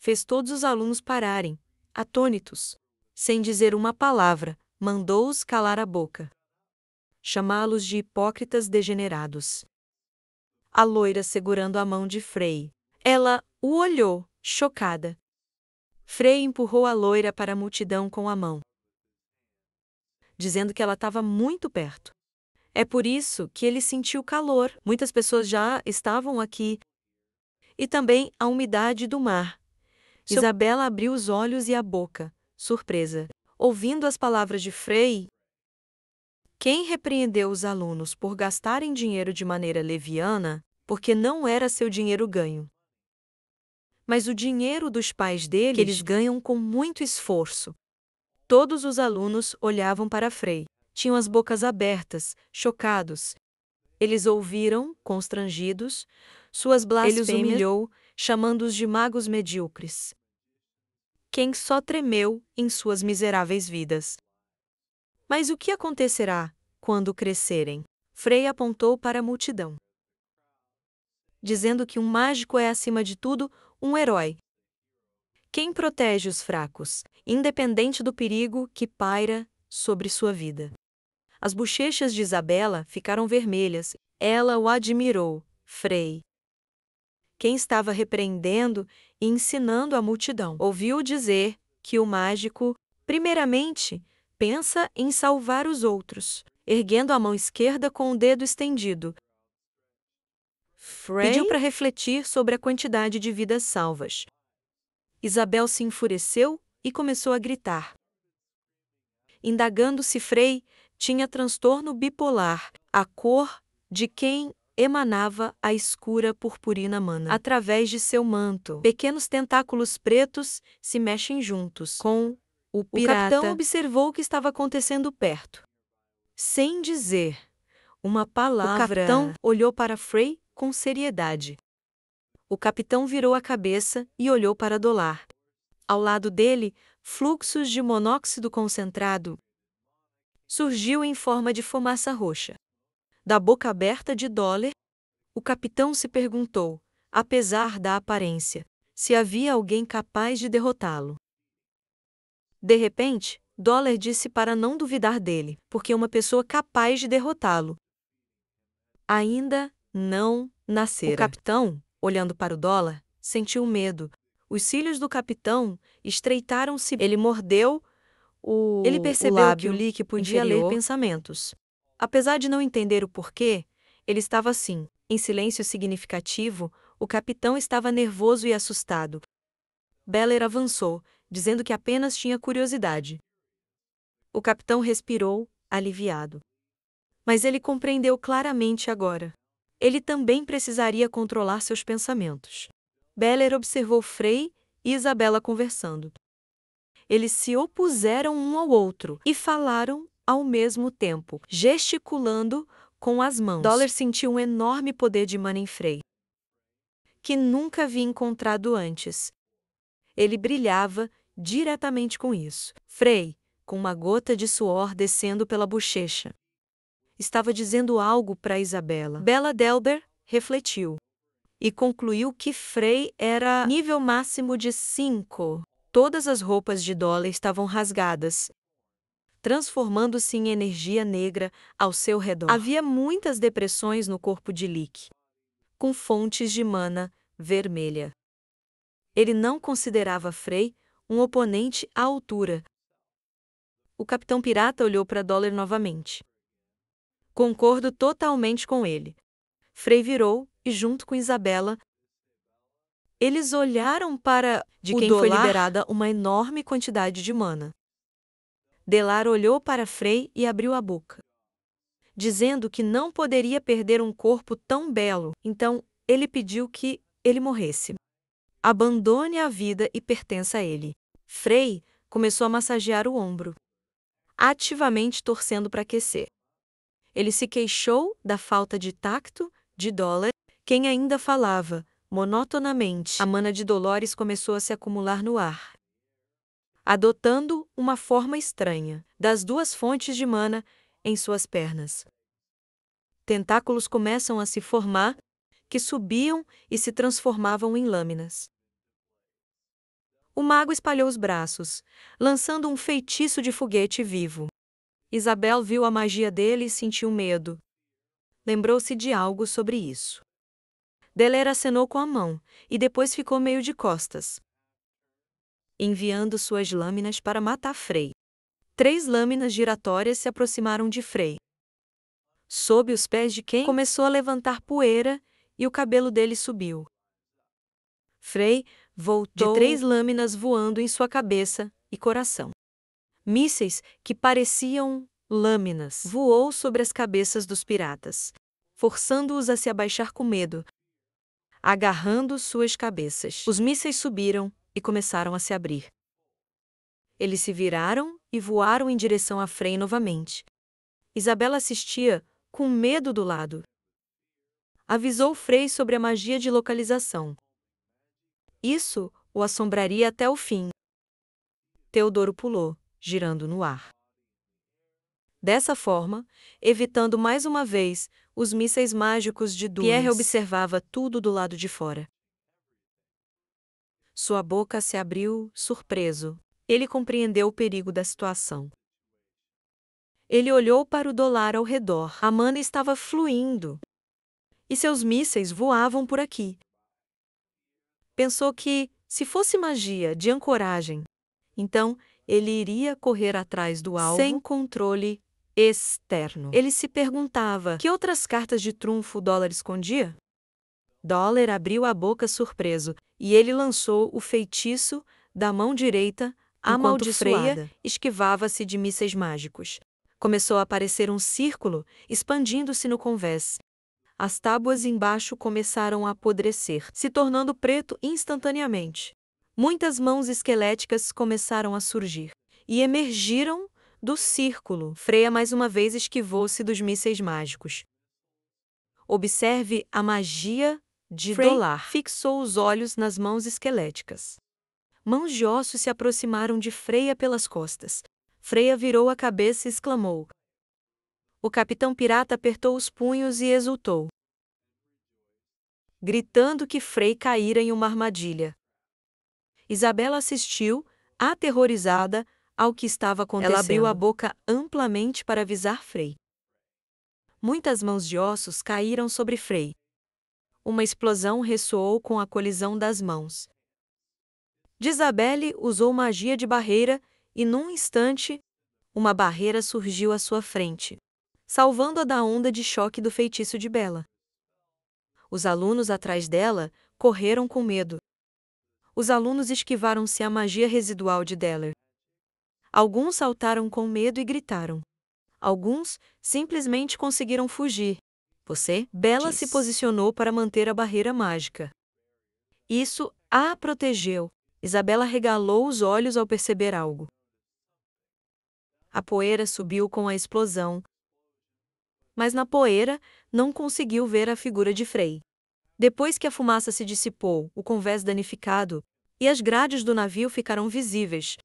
fez todos os alunos pararem, atônitos. Sem dizer uma palavra, mandou-os calar a boca. Chamá-los de hipócritas degenerados. A loira segurando a mão de Frei. Ela o olhou, chocada. Frei empurrou a loira para a multidão com a mão, dizendo que ela estava muito perto. É por isso que ele sentiu calor. Muitas pessoas já estavam aqui. E também a umidade do mar. Isabela abriu os olhos e a boca, surpresa, ouvindo as palavras de Frei. Quem repreendeu os alunos por gastarem dinheiro de maneira leviana, porque não era seu dinheiro ganho, mas o dinheiro dos pais deles, que eles ganham com muito esforço. Todos os alunos olhavam para Frei. Tinham as bocas abertas, chocados. Eles ouviram, constrangidos, suas blasfêmias. Ele os humilhou, chamando-os de magos medíocres. Quem só tremeu em suas miseráveis vidas. Mas o que acontecerá quando crescerem? Frei apontou para a multidão, dizendo que um mágico é, acima de tudo, um herói. Quem protege os fracos, independente do perigo que paira sobre sua vida. As bochechas de Isabela ficaram vermelhas. Ela o admirou. Frei, quem estava repreendendo e ensinando a multidão, ouviu dizer que o mágico, primeiramente, pensa em salvar os outros, erguendo a mão esquerda com o dedo estendido. Frei pediu para refletir sobre a quantidade de vidas salvas. Isabel se enfureceu e começou a gritar, indagando se Frei tinha transtorno bipolar, a cor de quem emanava a escura purpurina mana. Através de seu manto, pequenos tentáculos pretos se mexem juntos com o pirata. O capitão observou o que estava acontecendo perto. Sem dizer uma palavra, o capitão olhou para Frei com seriedade. O capitão virou a cabeça e olhou para Dolar. Ao lado dele, fluxos de monóxido concentrado surgiu em forma de fumaça roxa. Da boca aberta de Dollar, o capitão se perguntou, apesar da aparência, se havia alguém capaz de derrotá-lo. De repente, Dollar disse para não duvidar dele, porque uma pessoa capaz de derrotá-lo ainda não nascera. O capitão, olhando para o Dollar, sentiu medo. Os cílios do capitão estreitaram-se. Ele mordeu Ele percebeu que o Lick podia ler pensamentos. Apesar de não entender o porquê, ele estava assim. Em silêncio significativo, o capitão estava nervoso e assustado. Beller avançou, dizendo que apenas tinha curiosidade. O capitão respirou, aliviado. Mas ele compreendeu claramente agora. Ele também precisaria controlar seus pensamentos. Beller observou Frei e Isabela conversando. Eles se opuseram um ao outro e falaram ao mesmo tempo, gesticulando com as mãos. Dollar sentiu um enorme poder de mana em Frei, que nunca havia encontrado antes. Ele brilhava diretamente com isso. Frei, com uma gota de suor descendo pela bochecha, estava dizendo algo para Isabela. Bela Delber refletiu e concluiu que Frei era nível máximo de 5. Todas as roupas de Dollar estavam rasgadas, transformando-se em energia negra ao seu redor. Havia muitas depressões no corpo de Lick, com fontes de mana vermelha. Ele não considerava Frei um oponente à altura. O capitão pirata olhou para Dollar novamente. Concordo totalmente com ele. Frei virou e, junto com Isabela, eles olharam para de quem foi liberada uma enorme quantidade de mana. Delar olhou para Frei e abriu a boca, dizendo que não poderia perder um corpo tão belo. Então, ele pediu que ele morresse. Abandone a vida e pertença a ele. Frei começou a massagear o ombro, ativamente torcendo para aquecer. Ele se queixou da falta de tacto de Dollar, quem ainda falava monotonamente. A mana de Dolores começou a se acumular no ar, adotando uma forma estranha das duas fontes de mana em suas pernas. Tentáculos começam a se formar, que subiam e se transformavam em lâminas. O mago espalhou os braços, lançando um feitiço de foguete vivo. Isabel viu a magia dele e sentiu medo. Lembrou-se de algo sobre isso. Deller acenou com a mão, e depois ficou meio de costas, enviando suas lâminas para matar Frey. 3 lâminas giratórias se aproximaram de Frey. Sob os pés de quem começou a levantar poeira, e o cabelo dele subiu. Frey voltou de 3 lâminas voando em sua cabeça e coração. Mísseis, que pareciam lâminas, voou sobre as cabeças dos piratas, forçando-os a se abaixar com medo, agarrando suas cabeças. Os mísseis subiram e começaram a se abrir. Eles se viraram e voaram em direção a Frey novamente. Isabela assistia, com medo do lado. Avisou Frey sobre a magia de localização. Isso o assombraria até o fim. Teodoro pulou, girando no ar. Dessa forma, evitando mais uma vez os mísseis mágicos de Dunes. Pierre observava tudo do lado de fora. Sua boca se abriu, surpreso. Ele compreendeu o perigo da situação. Ele olhou para o dólar ao redor. A mana estava fluindo. E seus mísseis voavam por aqui. Pensou que, se fosse magia de ancoragem, então ele iria correr atrás do alvo sem controle externo. Ele se perguntava que outras cartas de trunfo o dólar escondia? Dólar abriu a boca surpreso, e ele lançou o feitiço da mão direita, amaldiçoada, esquivava-se de mísseis mágicos. Começou a aparecer um círculo, expandindo-se no convés. As tábuas embaixo começaram a apodrecer, se tornando preto instantaneamente. Muitas mãos esqueléticas começaram a surgir e emergiram do círculo. Freya mais uma vez esquivou-se dos mísseis mágicos. Observe a magia de Dólar. Fixou os olhos nas mãos esqueléticas. Mãos de ossos se aproximaram de Freya pelas costas. Freya virou a cabeça e exclamou. O capitão pirata apertou os punhos e exultou, gritando que Frey caíra em uma armadilha. Isabela assistiu, aterrorizada, ao que estava acontecendo. Ela abriu a boca amplamente para avisar Frey. Muitas mãos de ossos caíram sobre Frey. Uma explosão ressoou com a colisão das mãos. Jezabel usou magia de barreira e, num instante, uma barreira surgiu à sua frente, salvando-a da onda de choque do feitiço de Bela. Os alunos atrás dela correram com medo. Os alunos esquivaram-se à magia residual de Deller. Alguns saltaram com medo e gritaram. Alguns simplesmente conseguiram fugir. Bela se posicionou para manter a barreira mágica. Isso a protegeu. Isabela regalou os olhos ao perceber algo. A poeira subiu com a explosão, mas na poeira não conseguiu ver a figura de Frey. Depois que a fumaça se dissipou, o convés danificado e as grades do navio ficaram visíveis.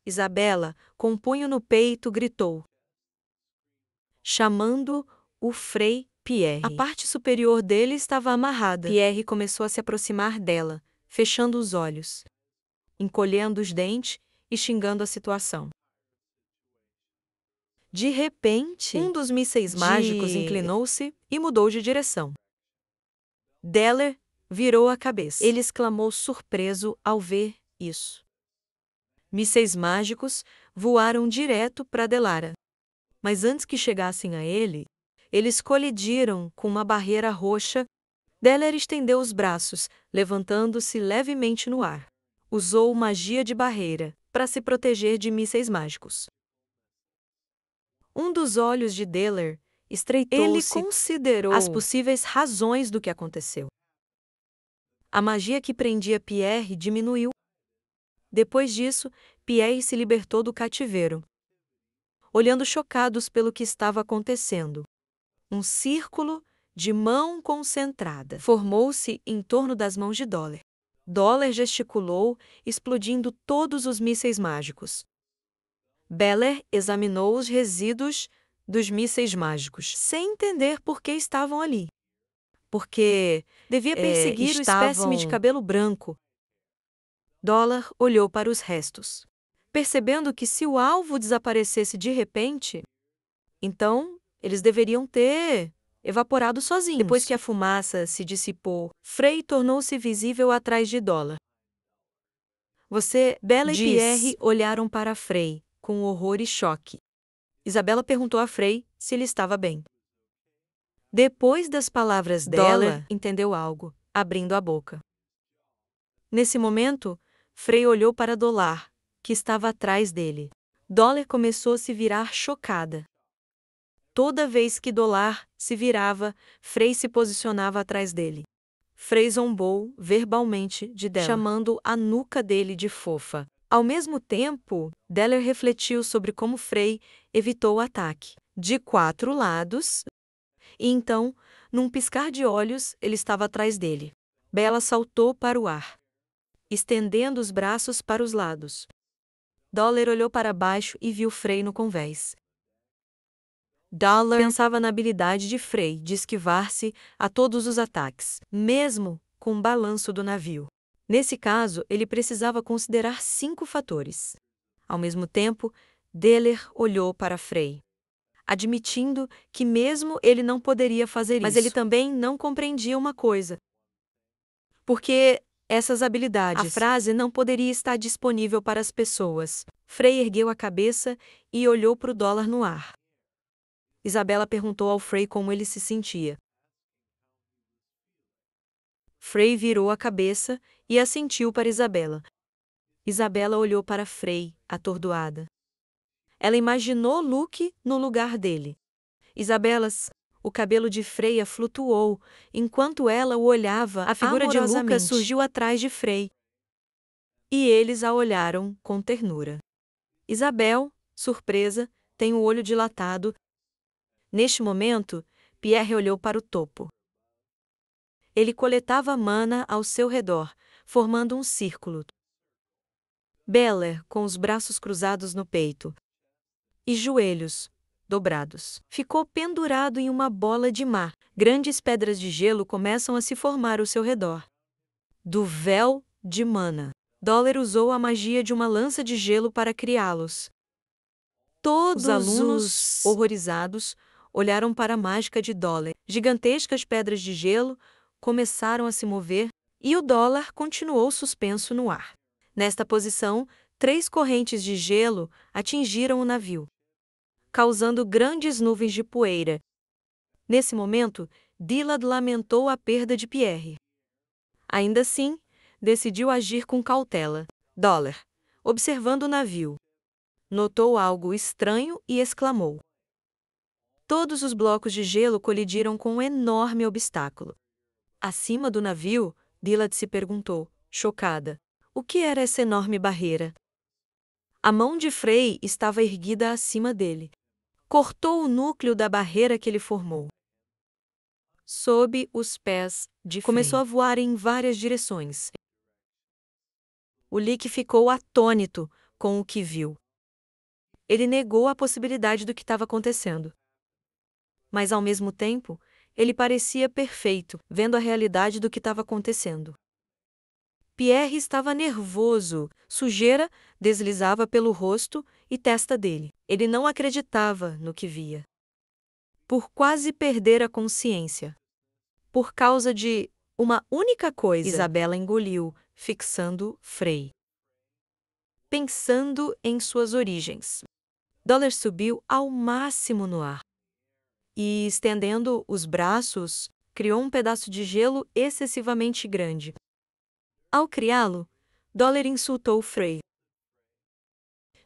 Isabela, com um punho no peito, gritou, chamando o Frei Pierre. A parte superior dele estava amarrada. Pierre começou a se aproximar dela, fechando os olhos, encolhendo os dentes e xingando a situação. De repente, um dos mísseis mágicos inclinou-se e mudou de direção. Deller virou a cabeça. Ele exclamou surpreso ao ver isso. Mísseis mágicos voaram direto para Delara. Mas antes que chegassem a ele, eles colidiram com uma barreira roxa. Deller estendeu os braços, levantando-se levemente no ar. Usou magia de barreira para se proteger de mísseis mágicos. Um dos olhos de Deller estreitou-se. Ele considerou as possíveis razões do que aconteceu. A magia que prendia Pierre diminuiu. Depois disso, Pierre se libertou do cativeiro. Olhando chocados pelo que estava acontecendo, um círculo de mão concentrada formou-se em torno das mãos de Dólar. Dólar gesticulou, explodindo todos os mísseis mágicos. Beller examinou os resíduos dos mísseis mágicos, sem entender por que estavam ali. Porque devia perseguir o espécime de cabelo branco. Dólar olhou para os restos, percebendo que se o alvo desaparecesse de repente, então eles deveriam ter evaporado sozinhos. Depois que a fumaça se dissipou, Frei tornou-se visível atrás de Dólar. Bella e Pierre olharam para Frei, com horror e choque. Isabela perguntou a Frei se ele estava bem. Depois das palavras dela, entendeu algo, abrindo a boca. Nesse momento, Frei olhou para Dólar, que estava atrás dele. Dólar começou a se virar chocada. Toda vez que Dólar se virava, Frei se posicionava atrás dele. Frei zombou verbalmente de Della, chamando a nuca dele de fofa. Ao mesmo tempo, Della refletiu sobre como Frei evitou o ataque de 4 lados, e então, num piscar de olhos, ele estava atrás dele. Bella saltou para o ar, estendendo os braços para os lados. Dólar olhou para baixo e viu Frei no convés. Dólar pensava na habilidade de Frei de esquivar-se a todos os ataques, mesmo com o balanço do navio. Nesse caso, ele precisava considerar 5 fatores. Ao mesmo tempo, Deller olhou para Frei, admitindo que mesmo ele não poderia fazer isso. Mas ele também não compreendia uma coisa. Porque essas habilidades, a frase não poderia estar disponível para as pessoas. Frei ergueu a cabeça e olhou para o Dólar no ar. Isabela perguntou ao Frei como ele se sentia. Frei virou a cabeça e assentiu para Isabela. Isabela olhou para Frei, atordoada. Ela imaginou Luke no lugar dele. O cabelo de Freia flutuou, enquanto ela o olhava. A figura de Lucas surgiu atrás de Frei. E eles a olharam com ternura. Isabel, surpresa, tem o olho dilatado. Neste momento, Pierre olhou para o topo. Ele coletava mana ao seu redor, formando um círculo. Bella, com os braços cruzados no peito e joelhos dobrados, ficou pendurado em uma bola de mar. Grandes pedras de gelo começam a se formar ao seu redor. Do véu de mana, Dólar usou a magia de uma lança de gelo para criá-los. Todos os alunos, horrorizados, olharam para a mágica de Dólar. Gigantescas pedras de gelo começaram a se mover e o Dólar continuou suspenso no ar. Nesta posição, 3 correntes de gelo atingiram o navio, causando grandes nuvens de poeira. Nesse momento, Dillard lamentou a perda de Pierre. Ainda assim, decidiu agir com cautela. Dólar, observando o navio, notou algo estranho e exclamou. Todos os blocos de gelo colidiram com um enorme obstáculo. Acima do navio, Dillard se perguntou, chocada, o que era essa enorme barreira? A mão de Frei estava erguida acima dele. Cortou o núcleo da barreira que ele formou. Sob os pés de Frei, começou a voar em várias direções. O Lick ficou atônito com o que viu. Ele negou a possibilidade do que estava acontecendo. Mas, ao mesmo tempo, ele parecia perfeito, vendo a realidade do que estava acontecendo. Pierre estava nervoso, sujeira deslizava pelo rosto e testa dele. Ele não acreditava no que via. Por quase perder a consciência. Por causa de uma única coisa, Isabela engoliu, fixando Frei. Pensando em suas origens. Dólar subiu ao máximo no ar. E, estendendo os braços, criou um pedaço de gelo excessivamente grande. Ao criá-lo, Dólar insultou Frei,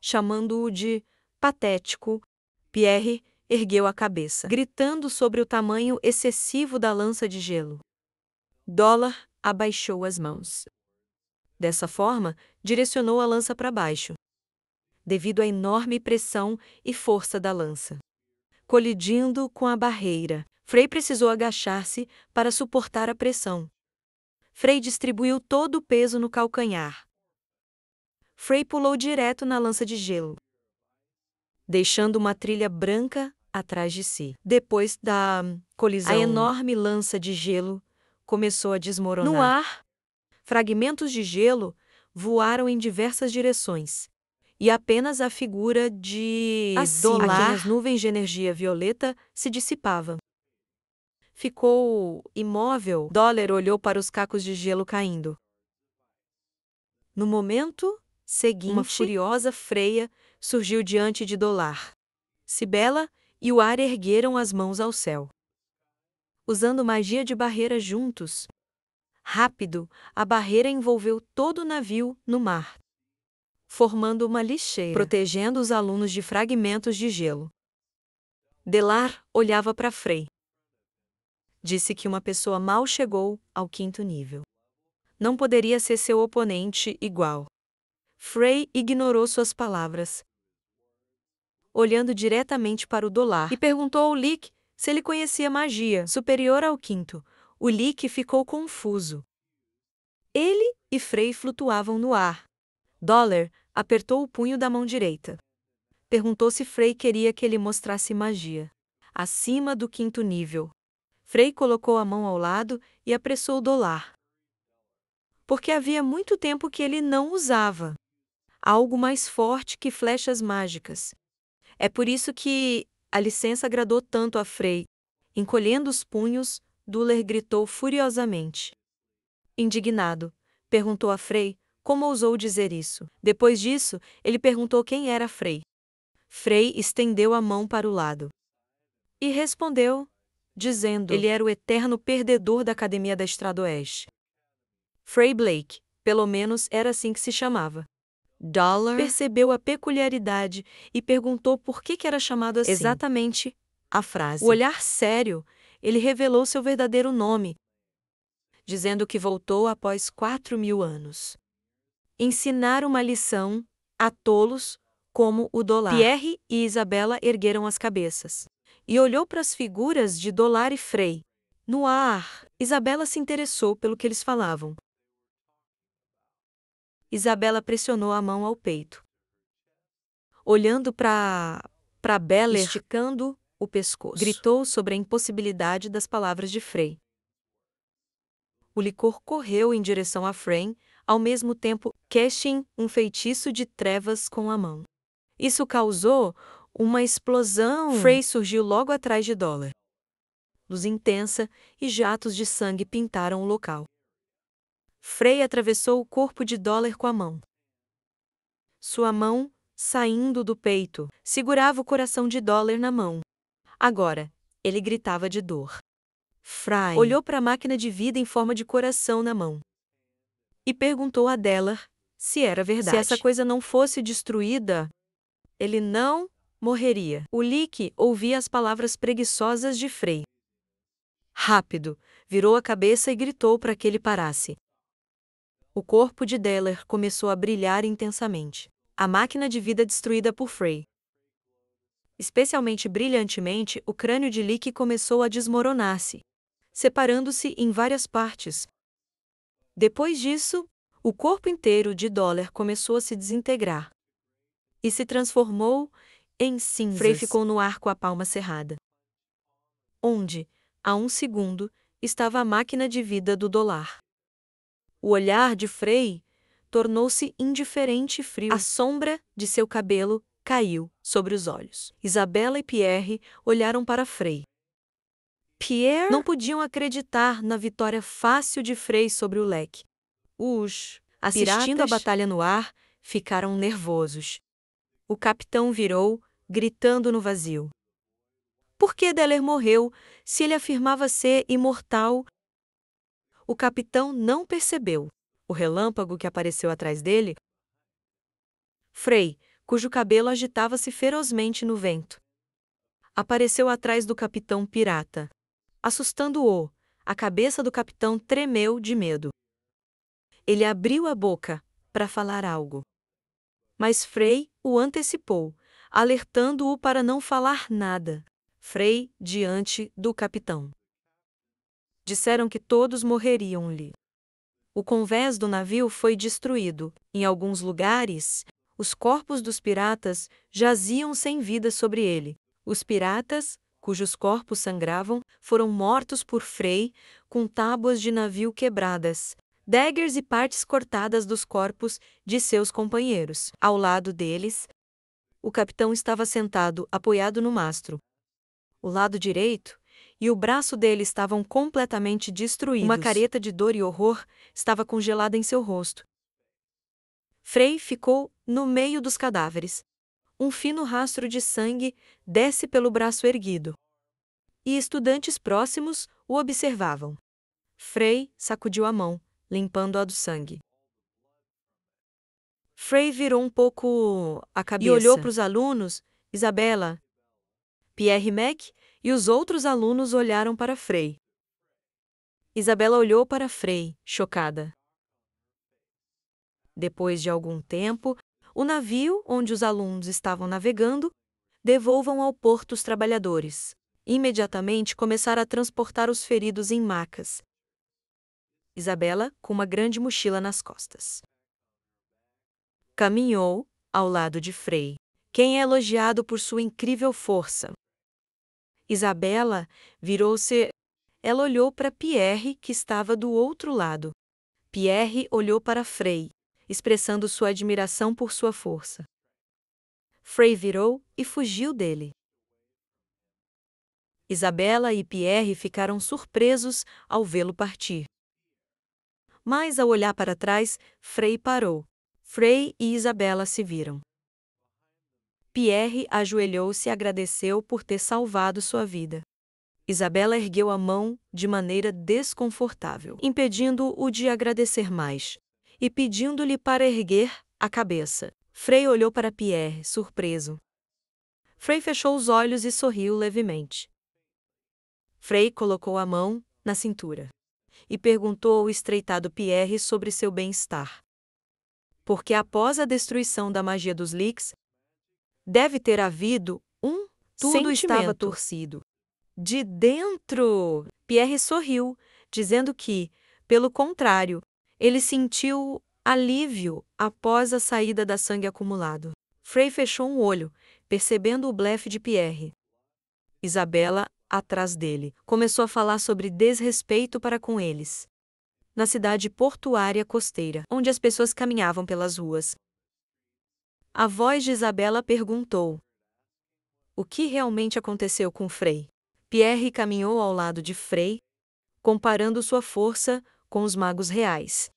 chamando-o de patético. Pierre ergueu a cabeça, gritando sobre o tamanho excessivo da lança de gelo. Dólar abaixou as mãos. Dessa forma, direcionou a lança para baixo, devido à enorme pressão e força da lança. Colidindo com a barreira, Frei precisou agachar-se para suportar a pressão. Frei distribuiu todo o peso no calcanhar. Frei pulou direto na lança de gelo, deixando uma trilha branca atrás de si. Depois da colisão, a enorme lança de gelo começou a desmoronar. No ar, fragmentos de gelo voaram em diversas direções. E apenas a figura de Dolar, a quem as nuvens de energia violeta se dissipavam. Ficou imóvel. Dollar olhou para os cacos de gelo caindo. No momento seguinte, uma furiosa freia surgiu diante de Dolar. Cibela e o ar ergueram as mãos ao céu. Usando magia de barreira juntos. Rápido, a barreira envolveu todo o navio no mar, formando uma lixeira, protegendo os alunos de fragmentos de gelo. Delar olhava para Frey. Disse que uma pessoa mal chegou ao 5º nível. Não poderia ser seu oponente igual. Frey ignorou suas palavras, olhando diretamente para o Dolar, e perguntou ao Lick se ele conhecia magia superior ao 5º. O Lick ficou confuso. Ele e Frey flutuavam no ar. Dollar apertou o punho da mão direita. Perguntou se Frey queria que ele mostrasse magia acima do 5º nível. Frey colocou a mão ao lado e apressou o Dolar. Porque havia muito tempo que ele não usava algo mais forte que flechas mágicas. É por isso que a licença agradou tanto a Frey. Encolhendo os punhos, Dollar gritou furiosamente. Indignado, perguntou a Frey como ousou dizer isso. Depois disso, ele perguntou quem era Frey. Frey estendeu a mão para o lado e respondeu, dizendo: ele era o eterno perdedor da Academia da Estrada-Oeste. Frey Blake, pelo menos era assim que se chamava. Dollar percebeu a peculiaridade e perguntou por que era chamado assim. Exatamente a frase. O olhar sério, ele revelou seu verdadeiro nome, dizendo que voltou após 4.000 anos. Ensinar uma lição a tolos como o Dolar. Pierre e Isabela ergueram as cabeças e olhou para as figuras de Dolar e Frey. No ar, Isabela se interessou pelo que eles falavam. Isabela pressionou a mão ao peito, olhando para Beller, esticando o pescoço. Gritou sobre a impossibilidade das palavras de Frey. O licor correu em direção a Frey, ao mesmo tempo casting um feitiço de trevas com a mão. Isso causou uma explosão. Frey surgiu logo atrás de Dollar. Luz intensa e jatos de sangue pintaram o local. Frey atravessou o corpo de Dollar com a mão. Sua mão, saindo do peito, segurava o coração de Dollar na mão. Agora, ele gritava de dor. Frey olhou para a máquina de vida em forma de coração na mão e perguntou a Dollar se era verdade. Se essa coisa não fosse destruída, ele não morreria. O Lick ouvia as palavras preguiçosas de Frey. Rápido, virou a cabeça e gritou para que ele parasse. O corpo de Dollar começou a brilhar intensamente. A máquina de vida destruída por Frey. Especialmente brilhantemente, o crânio de Lick começou a desmoronar-se, separando-se em várias partes. Depois disso, o corpo inteiro de Dollar começou a se desintegrar e se transformou em cinzas. Frey ficou no ar com a palma cerrada. Onde, há um segundo, estava a máquina de vida do Dolar. O olhar de Frey tornou-se indiferente e frio. A sombra de seu cabelo caiu sobre os olhos. Isabela e Pierre olharam para Frey. Pierre não podiam acreditar na vitória fácil de Frey sobre o leque. Assistindo a batalha no ar, ficaram nervosos. O capitão virou, gritando no vazio. Por que Dollar morreu, se ele afirmava ser imortal? O capitão não percebeu o relâmpago que apareceu atrás dele. Frey, cujo cabelo agitava-se ferozmente no vento, apareceu atrás do capitão pirata. Assustando-o, a cabeça do capitão tremeu de medo. Ele abriu a boca para falar algo, mas Frey o antecipou, alertando-o para não falar nada. Frey diante do capitão. Disseram que todos morreriam-lhe. O convés do navio foi destruído. Em alguns lugares, os corpos dos piratas jaziam sem vida sobre ele. Os piratas, cujos corpos sangravam, foram mortos por Frey com tábuas de navio quebradas, daggers e partes cortadas dos corpos de seus companheiros. Ao lado deles, o capitão estava sentado, apoiado no mastro. O lado direito e o braço dele estavam completamente destruídos. Uma careta de dor e horror estava congelada em seu rosto. Frei ficou no meio dos cadáveres. Um fino rastro de sangue desce pelo braço erguido. E estudantes próximos o observavam. Frei sacudiu a mão, limpando-a do sangue. Frei virou um pouco a cabeça e olhou para os alunos. Isabela, Pierre e Mac e os outros alunos olharam para Frei. Isabela olhou para Frei, chocada. Depois de algum tempo, o navio onde os alunos estavam navegando devolvam ao porto os trabalhadores. Imediatamente começaram a transportar os feridos em macas. Isabela, com uma grande mochila nas costas, caminhou ao lado de Frei, quem é elogiado por sua incrível força. Isabela virou-se. Ela olhou para Pierre, que estava do outro lado. Pierre olhou para Frei, expressando sua admiração por sua força. Frei virou e fugiu dele. Isabela e Pierre ficaram surpresos ao vê-lo partir. Mas ao olhar para trás, Frei parou. Frei e Isabela se viram. Pierre ajoelhou-se e agradeceu por ter salvado sua vida. Isabela ergueu a mão de maneira desconfortável, impedindo-o de agradecer mais, e pedindo-lhe para erguer a cabeça. Frei olhou para Pierre, surpreso. Frei fechou os olhos e sorriu levemente. Frei colocou a mão na cintura e perguntou ao estreitado Pierre sobre seu bem-estar. Porque após a destruição da magia dos Licks, deve ter havido tudo estava torcido. De dentro! Pierre sorriu, dizendo que, pelo contrário, ele sentiu alívio após a saída da sangue acumulado. Frei fechou um olho, percebendo o blefe de Pierre. Isabela, atrás dele, começou a falar sobre desrespeito para com eles. Na cidade portuária costeira, onde as pessoas caminhavam pelas ruas. A voz de Isabela perguntou: o que realmente aconteceu com Frei? Pierre caminhou ao lado de Frei, comparando sua força com os magos reais.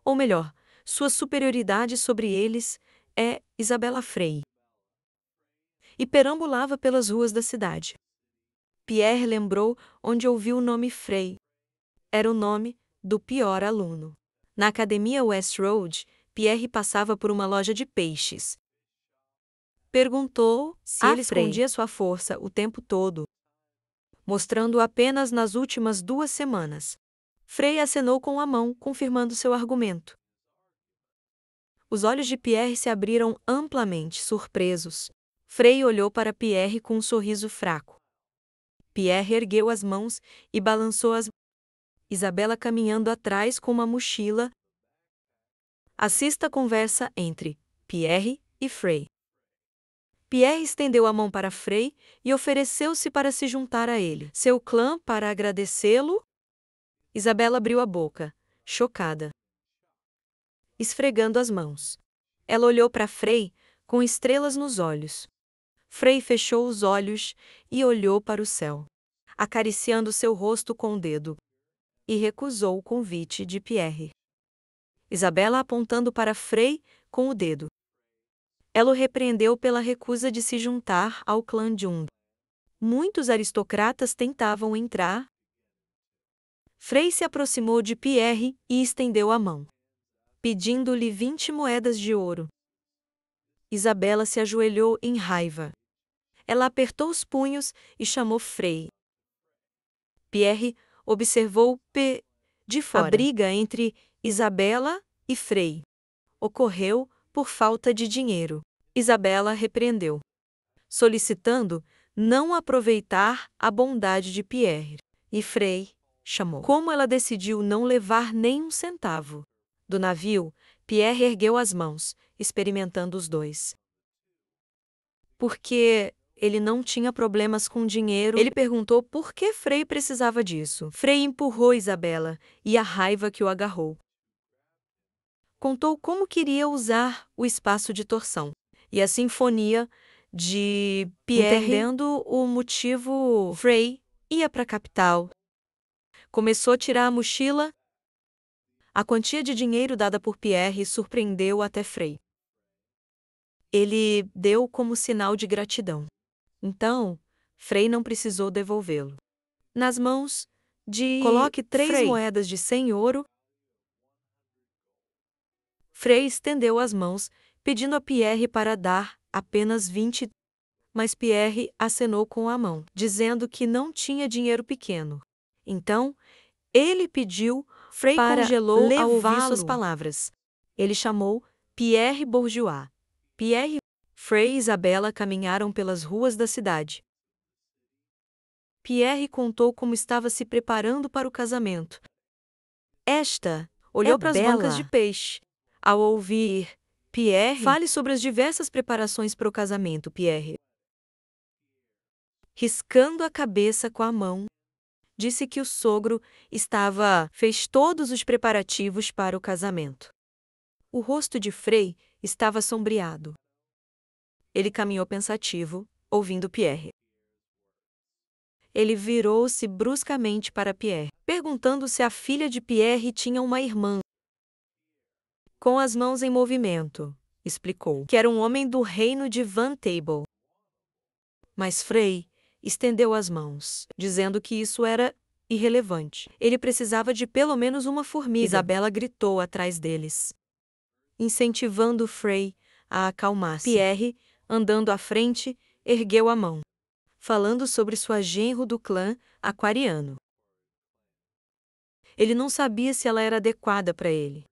Ou melhor, sua superioridade sobre eles é Isabela Frei. E perambulava pelas ruas da cidade. Pierre lembrou onde ouviu o nome Frei. Era o nome do pior aluno. Na academia West Road, Pierre passava por uma loja de peixes. Perguntou se ele escondia sua força o tempo todo, mostrando apenas nas últimas 2 semanas. Frei acenou com a mão, confirmando seu argumento. Os olhos de Pierre se abriram amplamente, surpresos. Frei olhou para Pierre com um sorriso fraco. Pierre ergueu as mãos e balançou as mãos. Isabela caminhando atrás com uma mochila. Assista a conversa entre Pierre e Frei. Pierre estendeu a mão para Frei e ofereceu-se para se juntar a ele. Seu clã para agradecê-lo? Isabela abriu a boca, chocada, esfregando as mãos. Ela olhou para Frei com estrelas nos olhos. Frei fechou os olhos e olhou para o céu, acariciando seu rosto com o dedo, e recusou o convite de Pierre. Isabela apontando para Frei com o dedo. Ela o repreendeu pela recusa de se juntar ao clã Jund. Muitos aristocratas tentavam entrar. Frei se aproximou de Pierre e estendeu a mão, pedindo-lhe 20 moedas de ouro. Isabela se ajoelhou em raiva. Ela apertou os punhos e chamou Frei. Pierre observou de fora. A briga entre Isabela e Frei ocorreu por falta de dinheiro. Isabela repreendeu, solicitando não aproveitar a bondade de Pierre. E Frei chamou. Como ela decidiu não levar nem um centavo do navio, Pierre ergueu as mãos, experimentando os dois. Porque ele não tinha problemas com dinheiro, ele perguntou por que Frei precisava disso. Frei empurrou Isabela, e a raiva que o agarrou contou como queria usar o espaço de torção e a sinfonia de Pierre. Entendendo o motivo, Frey ia para a capital. Começou a tirar a mochila. A quantia de dinheiro dada por Pierre surpreendeu até Frey. Ele deu como sinal de gratidão. Então, Frey não precisou devolvê-lo. Nas mãos de Coloque 3 Frey. moedas de 100 ouro. Frey estendeu as mãos, pedindo a Pierre para dar apenas 20, mas Pierre acenou com a mão, dizendo que não tinha dinheiro pequeno. Então, ele pediu. Frey Para congelou ao ouvir levá-lo. suas palavras. Ele chamou Pierre Bourgeois. Pierre, Frey e Isabella caminharam pelas ruas da cidade. Pierre contou como estava se preparando para o casamento. Esta olhou para as bela. bancas de peixe. Ao ouvir Pierre, fale sobre as diversas preparações para o casamento, Pierre. Riscando a cabeça com a mão, disse que o sogro fez todos os preparativos para o casamento. O rosto de Frey estava sombreado. Ele caminhou pensativo, ouvindo Pierre. Ele virou-se bruscamente para Pierre, perguntando se a filha de Pierre tinha uma irmã. Com as mãos em movimento, explicou que era um homem do reino de Van Table. Mas Frey estendeu as mãos, dizendo que isso era irrelevante. Ele precisava de pelo menos uma formiga. Isabella gritou atrás deles, incentivando Frey a acalmar-se. Pierre, andando à frente, ergueu a mão, falando sobre sua genro do clã aquariano. Ele não sabia se ela era adequada para ele,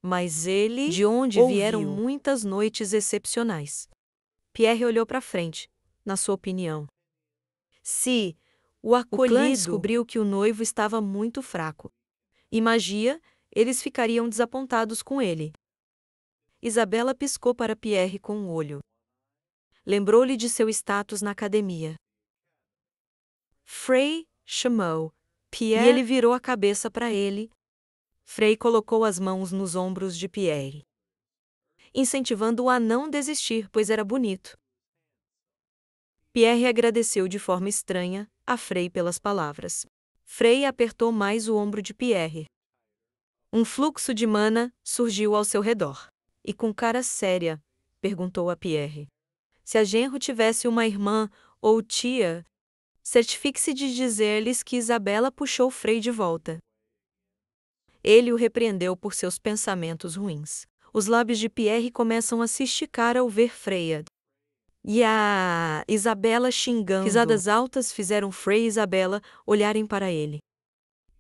mas ele, de onde ouviu. vieram muitas noites excepcionais. Pierre olhou para frente, na sua opinião. Se o clã descobriu que o noivo estava muito fraco e magia, eles ficariam desapontados com ele. Isabella piscou para Pierre com o olho. Lembrou-lhe de seu status na academia. Frey chamou Pierre e ele virou a cabeça para ele. Frey colocou as mãos nos ombros de Pierre, incentivando-o a não desistir, pois era bonito. Pierre agradeceu de forma estranha a Frey pelas palavras. Frey apertou mais o ombro de Pierre. Um fluxo de mana surgiu ao seu redor. E com cara séria, perguntou a Pierre: se a genro tivesse uma irmã ou tia, certifique-se de dizer-lhes que Isabella puxou Frey de volta. Ele o repreendeu por seus pensamentos ruins. Os lábios de Pierre começam a se esticar ao ver Freya. E a Isabella xingando. Risadas altas fizeram Frey e Isabella olharem para ele.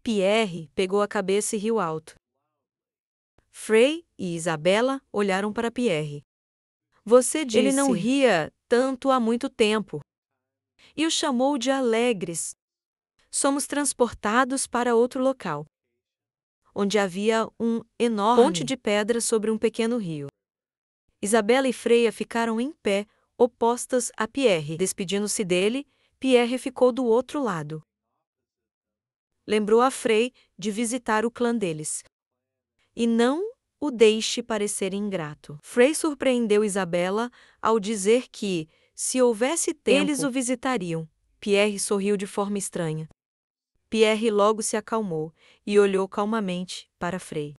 Pierre pegou a cabeça e riu alto. Frey e Isabella olharam para Pierre. Você disse. Ele não ria tanto há muito tempo. E o chamou de alegres. Somos transportados para outro local, onde havia um enorme ponte de pedra sobre um pequeno rio. Isabella e Freya ficaram em pé, opostas a Pierre. Despedindo-se dele, Pierre ficou do outro lado. Lembrou a Frey de visitar o clã deles. E não o deixe parecer ingrato. Frey surpreendeu Isabella ao dizer que, se houvesse tempo, eles o visitariam. Pierre sorriu de forma estranha. Pierre logo se acalmou e olhou calmamente para Frey.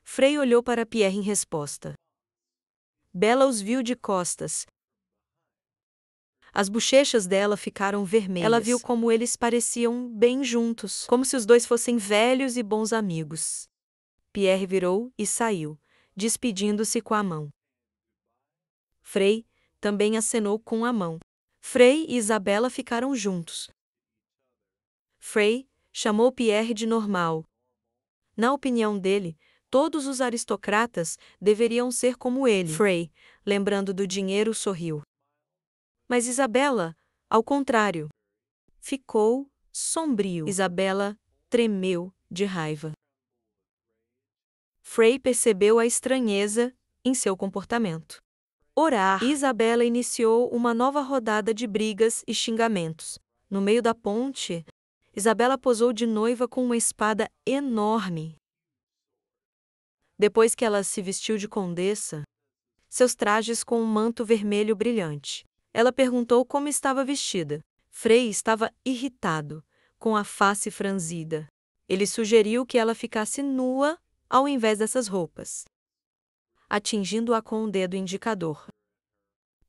Frey olhou para Pierre em resposta. Bella os viu de costas. As bochechas dela ficaram vermelhas. Ela viu como eles pareciam bem juntos, como se os dois fossem velhos e bons amigos. Pierre virou e saiu, despedindo-se com a mão. Frey também acenou com a mão. Frey e Isabella ficaram juntos. Frey chamou Pierre de normal. Na opinião dele, todos os aristocratas deveriam ser como ele. Frey, lembrando do dinheiro, sorriu. Mas Isabella, ao contrário, ficou sombrio. Isabella tremeu de raiva. Frey percebeu a estranheza em seu comportamento. Orar. Isabella iniciou uma nova rodada de brigas e xingamentos. No meio da ponte, Isabella posou de noiva com uma espada enorme. Depois que ela se vestiu de condessa, seus trajes com um manto vermelho brilhante, ela perguntou como estava vestida. Frei estava irritado, com a face franzida. Ele sugeriu que ela ficasse nua ao invés dessas roupas, atingindo-a com o dedo indicador.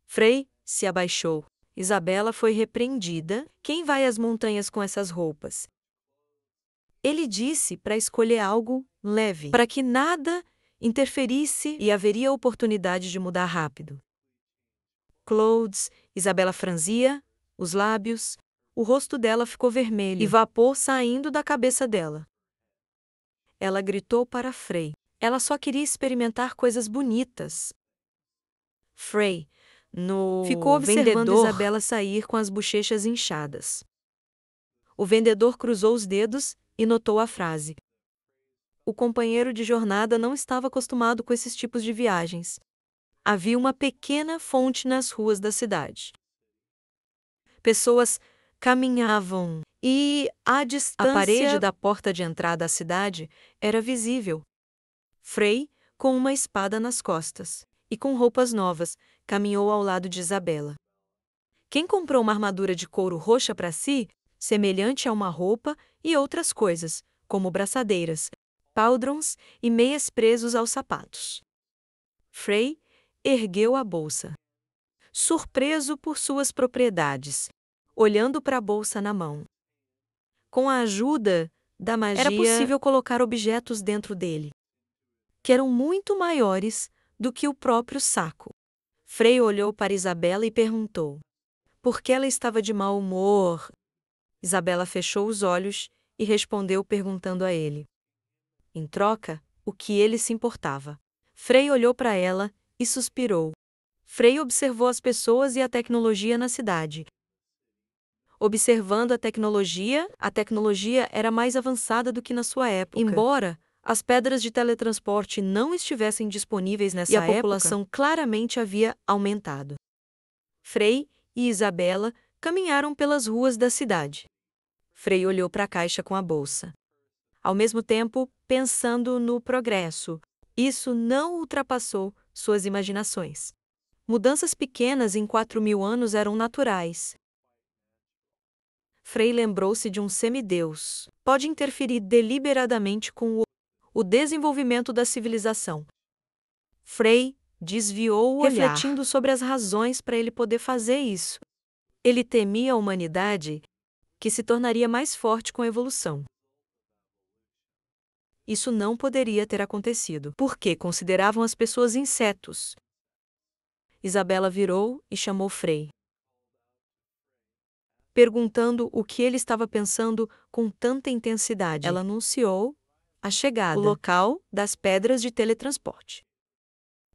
Frei se abaixou. Isabela foi repreendida. Quem vai às montanhas com essas roupas? Ele disse para escolher algo leve, para que nada interferisse e haveria oportunidade de mudar rápido. Clothes, Isabela franzia os lábios, o rosto dela ficou vermelho e vapor saindo da cabeça dela. Ela gritou para Frei. Ela só queria experimentar coisas bonitas. Frei, ficou observando Isabela sair com as bochechas inchadas. O vendedor cruzou os dedos e notou a frase. O companheiro de jornada não estava acostumado com esses tipos de viagens. Havia uma pequena fonte nas ruas da cidade. Pessoas caminhavam e, à distância, a parede da porta de entrada à cidade era visível. Frei, com uma espada nas costas e com roupas novas, caminhou ao lado de Isabela. Quem comprou uma armadura de couro roxa para si, semelhante a uma roupa, e outras coisas, como braçadeiras, pauldrons e meias presos aos sapatos. Frei ergueu a bolsa, surpreso por suas propriedades, olhando para a bolsa na mão. Com a ajuda da magia, era possível colocar objetos dentro dele, que eram muito maiores do que o próprio saco. Frei olhou para Isabela e perguntou por que ela estava de mau humor. Isabela fechou os olhos e respondeu perguntando a ele, em troca, o que ele se importava. Frei olhou para ela e suspirou. Frei observou as pessoas e a tecnologia na cidade. Observando a tecnologia era mais avançada do que na sua época. Embora as pedras de teletransporte não estivessem disponíveis nessa época, e a população claramente havia aumentado. Frei e Isabela caminharam pelas ruas da cidade. Frei olhou para a caixa com a bolsa, ao mesmo tempo pensando no progresso. Isso não ultrapassou suas imaginações. Mudanças pequenas em 4.000 anos eram naturais. Frei lembrou-se de um semideus. Pode interferir deliberadamente com o desenvolvimento da civilização. Frei desviou o olhar, refletindo sobre as razões para ele poder fazer isso. Ele temia a humanidade, que se tornaria mais forte com a evolução. Isso não poderia ter acontecido, porque consideravam as pessoas insetos. Isabela virou e chamou Frei, perguntando o que ele estava pensando com tanta intensidade. Ela anunciou a chegada, o local das pedras de teletransporte.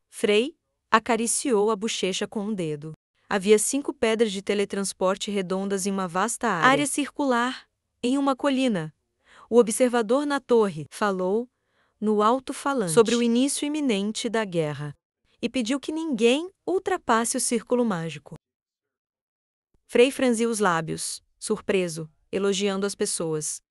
Frei acariciou a bochecha com um dedo. Havia 5 pedras de teletransporte redondas em uma vasta área circular, em uma colina. O observador na torre falou no alto-falante sobre o início iminente da guerra e pediu que ninguém ultrapasse o círculo mágico. Frei franziu os lábios, surpreso, elogiando as pessoas.